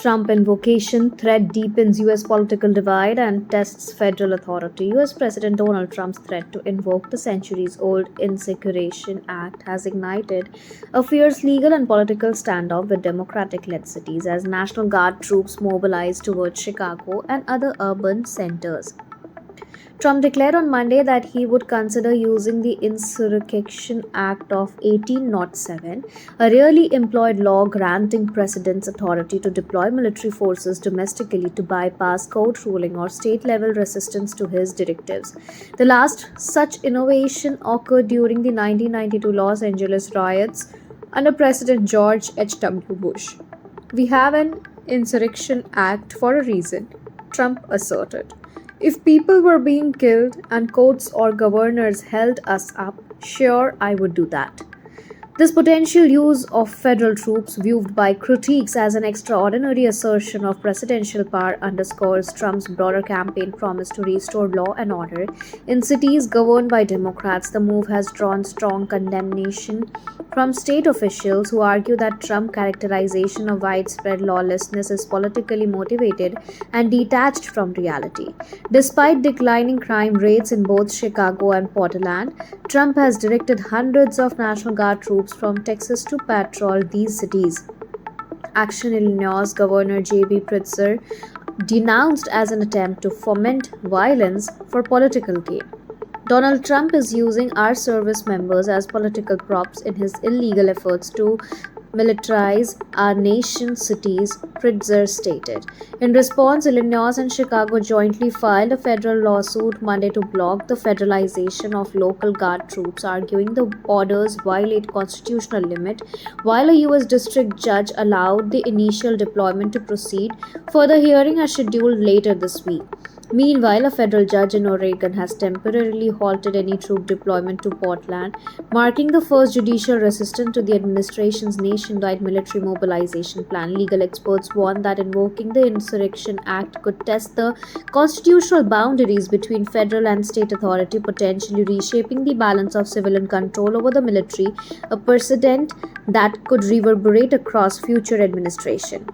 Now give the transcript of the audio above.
Trump invocation threat deepens US political divide and tests federal authority. US President Donald Trump's threat to invoke the centuries old Insurrection Act has ignited a fierce legal and political standoff with Democratic led cities as National Guard troops mobilize towards Chicago and other urban centers. Trump declared on Monday that he would consider using the Insurrection Act of 1807, a rarely employed law granting presidents authority to deploy military forces domestically to bypass court ruling or state level resistance to his directives. The last such innovation occurred during the 1992 Los Angeles riots under President George H.W. Bush. "We have an Insurrection Act for a reason," Trump asserted. "If people were being killed and courts or governors held us up, sure, I would do that." This potential use of federal troops, viewed by critics as an extraordinary assertion of presidential power, underscores Trump's broader campaign promise to restore law and order. In cities governed by Democrats, the move has drawn strong condemnation from state officials who argue that Trump's characterization of widespread lawlessness is politically motivated and detached from reality. Despite declining crime rates in both Chicago and Portland, Trump has directed hundreds of National Guard troops from Texas to patrol these cities. Action Illinois Governor J.B. Pritzker denounced as an attempt to foment violence for political gain. Donald Trump is using our service members as political props in his illegal efforts to militarize our nation's cities, Pritzker stated. In response, Illinois and Chicago jointly filed a federal lawsuit Monday to block the federalization of local guard troops, arguing the orders violate constitutional limit, while a U.S. district judge allowed the initial deployment to proceed. Further hearing are scheduled later this week. Meanwhile, a federal judge in Oregon has temporarily halted any troop deployment to Portland, marking the first judicial resistance to the administration's nationwide military mobilization plan. Legal experts warn that invoking the Insurrection Act could test the constitutional boundaries between federal and state authority, potentially reshaping the balance of civilian control over the military, a precedent that could reverberate across future administration.